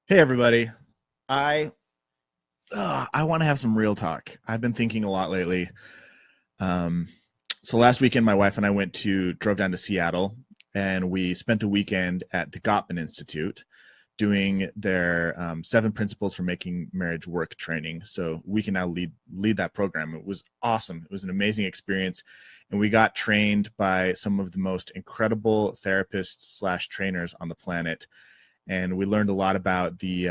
Hey everybody. I I want to have some real talk. I've been thinking a lot lately. Um, so last weekend, my wife and I drove down to Seattle, and we spent the weekend at the Gottman Institute doing their 7 principles for making marriage work training. So we can now lead that program. It was awesome. It was an amazing experience, and we got trained by some of the most incredible therapists slash trainers on the planet. And we learned a lot about the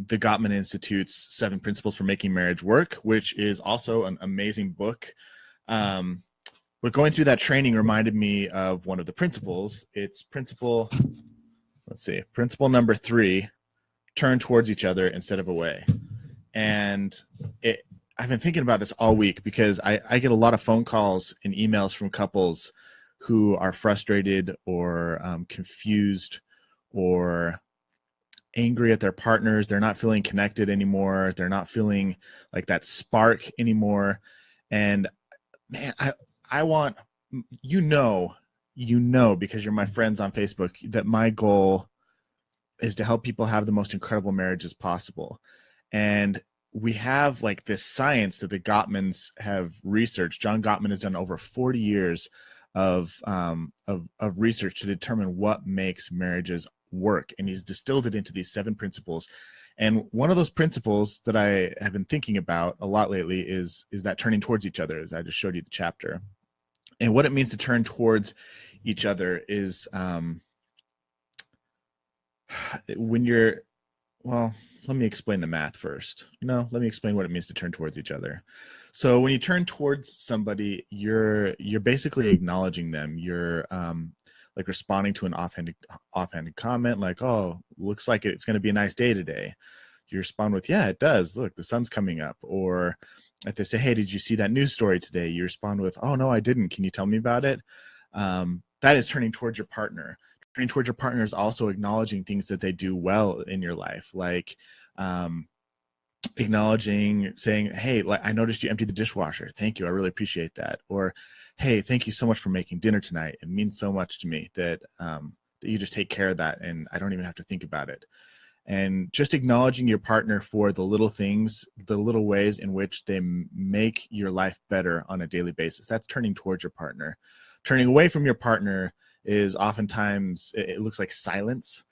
Gottman Institute's 7 Principles for Making Marriage Work, which is also an amazing book. Um, but going through that training reminded me of one of the principles. It's principle number 3: turn towards each other instead of away. And I've been thinking about this all week because I get a lot of phone calls and emails from couples who are frustrated or confused or angry at their partners. They're not feeling connected anymore. They're not feeling like that spark anymore. And man, I want because you're my friends on Facebook, that my goal is to help people have the most incredible marriages possible. And we have like this science that the Gottmans have researched. John Gottman has done over 40 years of research to determine what makes marriages work, and he's distilled it into these 7 principles. And one of those principles that I have been thinking about a lot lately is that turning towards each other, as I just showed you the chapter. And what it means to turn towards each other is when you're, well, let me explain the math first. No, let me explain what it means to turn towards each other. So when you turn towards somebody, you're basically acknowledging them. You're like responding to an offhanded comment, like, "Oh, looks like it's going to be a nice day today." You respond with, "Yeah, it does. Look, the sun's coming up." Or if they say, "Hey, did you see that news story today?" You respond with, "Oh, no, I didn't. Can you tell me about it?" That is turning towards your partner. Turning towards your partner is also acknowledging things that they do well in your life, like acknowledging, saying, "Hey, like, I noticed you emptied the dishwasher. Thank you. I really appreciate that." Or, "Hey, thank you so much for making dinner tonight. It means so much to me that you just take care of that, and I don't even have to think about it." And just acknowledging your partner for the little things, the little ways in which they make your life better on a daily basis. That's turning towards your partner. Turning away from your partner is oftentimes, it looks like silence.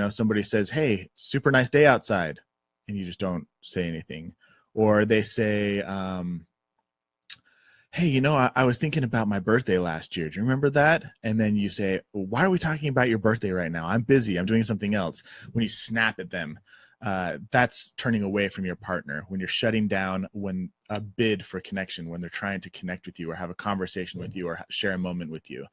Somebody says, "Hey, super nice day outside," and you just don't say anything. Or they say, "Hey, I was thinking about my birthday last year. Do you remember that?" And then you say, "Well, why are we talking about your birthday right now? I'm busy. I'm doing something else." When you snap at them, that's turning away from your partner. When you're shutting down when a bid for connection, when they're trying to connect with you or have a conversation with you or share a moment with you.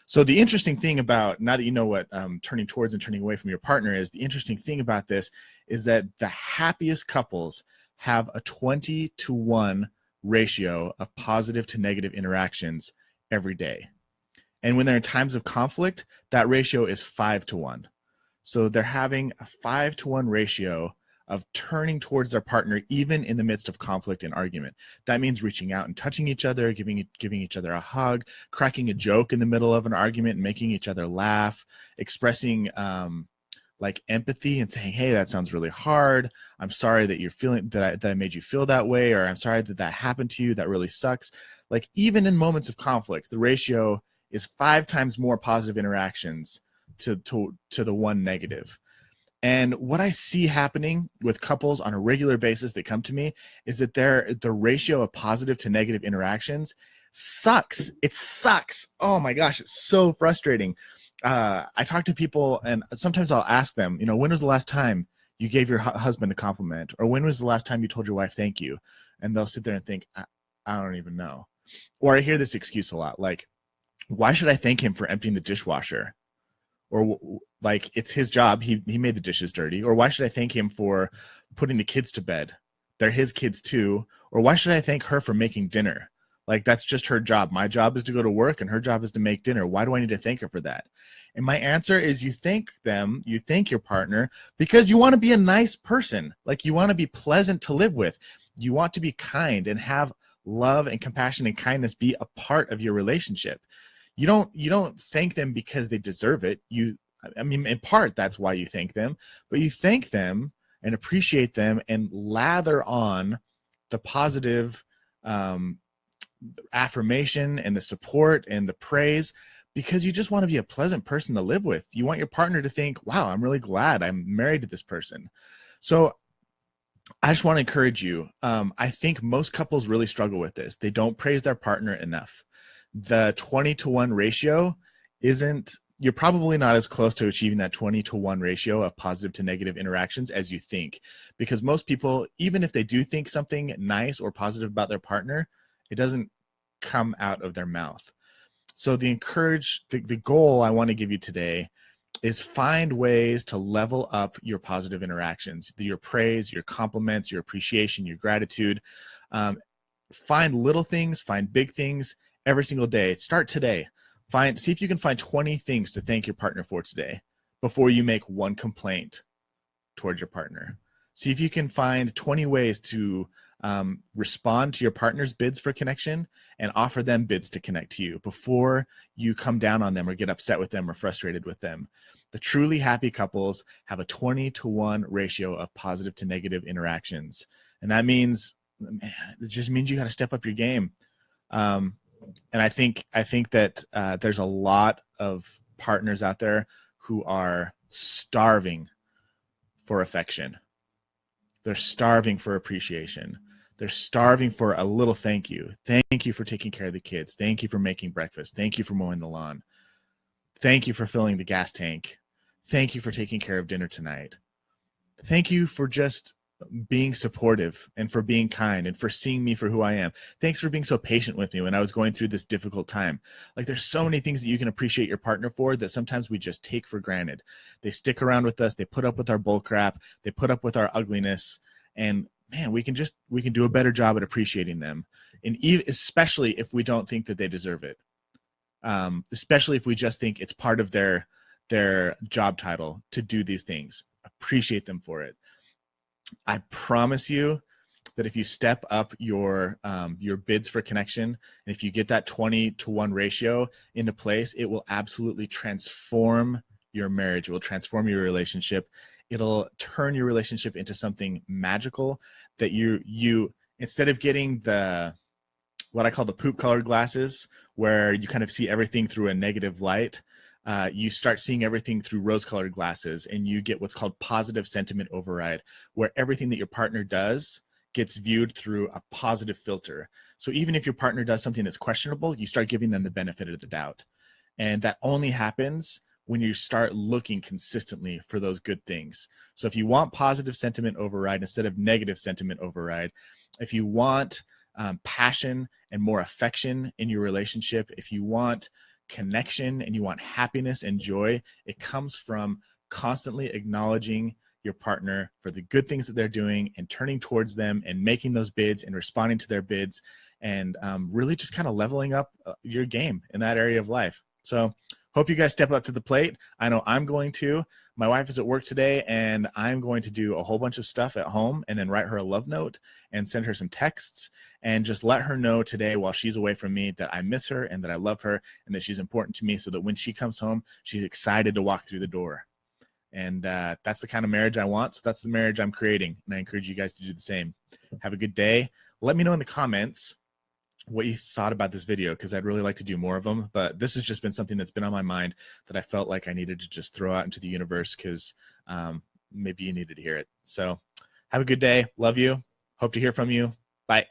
So the interesting thing about, now that you know what turning towards and turning away from your partner is, the interesting thing about this is that the happiest couples have a 20-to-1 ratio of positive to negative interactions every day. And when they're in times of conflict, that ratio is 5-to-1. So they're having a 5-to-1 ratio of turning towards their partner, even in the midst of conflict and argument. That means reaching out and touching each other, giving each other a hug, cracking a joke in the middle of an argument and making each other laugh, expressing like empathy and saying, "Hey, that sounds really hard. I'm sorry that you're feeling that I made you feel that way," or "I'm sorry that happened to you. That really sucks." Like, even in moments of conflict, the ratio is 5 times more positive interactions to the 1 negative. And what I see happening with couples on a regular basis that come to me is that the ratio of positive to negative interactions sucks. It sucks. Oh my gosh, it's so frustrating. I talk to people, and sometimes I'll ask them, "When was the last time you gave your husband a compliment?" Or, "When was the last time you told your wife thank you?" And they'll sit there and think, I don't even know. Or I hear this excuse a lot, like, "Why should I thank him for emptying the dishwasher?" Or, like, it's his job. He made the dishes dirty. Or, "Why should I thank him for putting the kids to bed? They're his kids too." Or, "Why should I thank her for making dinner? Like, that's just her job. My job is to go to work and her job is to make dinner. Why do I need to thank her for that?" And my answer is, you thank your partner because you want to be a nice person. Like, you want to be pleasant to live with. You want to be kind and have love and compassion and kindness be a part of your relationship. You don't thank them because they deserve it. I mean, in part, that's why you thank them, but you thank them and appreciate them and lather on the positive affirmation and the support and the praise, because you just want to be a pleasant person to live with. You want your partner to think, wow, I'm really glad I'm married to this person. So I just want to encourage you. I think most couples really struggle with this. They don't praise their partner enough. The 20-to-1 ratio isn't, you're probably not as close to achieving that 20-to-1 ratio of positive to negative interactions as you think. Because most people, even if they do think something nice or positive about their partner, it doesn't come out of their mouth. So the goal I want to give you today is find ways to level up your positive interactions, your praise, your compliments, your appreciation, your gratitude. Find little things, find big things every single day. Start today. See if you can find 20 things to thank your partner for today before you make one complaint towards your partner. See if you can find 20 ways to respond to your partner's bids for connection and offer them bids to connect to you before you come down on them or get upset with them or frustrated with them. The truly happy couples have a 20-to-1 ratio of positive to negative interactions. And that means, it just means you got to step up your game. And I think that there's a lot of partners out there who are starving for affection. They're starving for appreciation. They're starving for a little thank you. Thank you for taking care of the kids. Thank you for making breakfast. Thank you for mowing the lawn. Thank you for filling the gas tank. Thank you for taking care of dinner tonight. Thank you for just being supportive and for being kind and for seeing me for who I am. Thanks for being so patient with me when I was going through this difficult time. Like, there's so many things that you can appreciate your partner for that sometimes we just take for granted. They stick around with us. They put up with our bull crap. They put up with our ugliness. And man, we can do a better job at appreciating them. And especially if we don't think that they deserve it. Especially if we just think it's part of their job title to do these things. Appreciate them for it. I promise you that if you step up your bids for connection, and if you get that 20-to-1 ratio into place, it will absolutely transform your marriage. It will transform your relationship. It'll turn your relationship into something magical that you instead of getting what I call the poop colored glasses, where you kind of see everything through a negative light, you start seeing everything through rose-colored glasses, and you get what's called positive sentiment override, where everything that your partner does gets viewed through a positive filter. So even if your partner does something that's questionable, you start giving them the benefit of the doubt. And that only happens when you start looking consistently for those good things. So if you want positive sentiment override instead of negative sentiment override, if you want passion and more affection in your relationship, if you want connection and you want happiness and joy, it comes from constantly acknowledging your partner for the good things that they're doing and turning towards them and making those bids and responding to their bids, and really just kind of leveling up your game in that area of life. So hope you guys step up to the plate. I know I'm going to. My wife is at work today, and I'm going to do a whole bunch of stuff at home and then write her a love note and send her some texts and just let her know today while she's away from me that I miss her and that I love her and that she's important to me, so that when she comes home, she's excited to walk through the door. And that's the kind of marriage I want. So that's the marriage I'm creating. And I encourage you guys to do the same. Have a good day. Let me know in the comments what you thought about this video, because I'd really like to do more of them. But this has just been something that's been on my mind that I felt like I needed to just throw out into the universe, because maybe you needed to hear it. So have a good day. Love you. Hope to hear from you. Bye.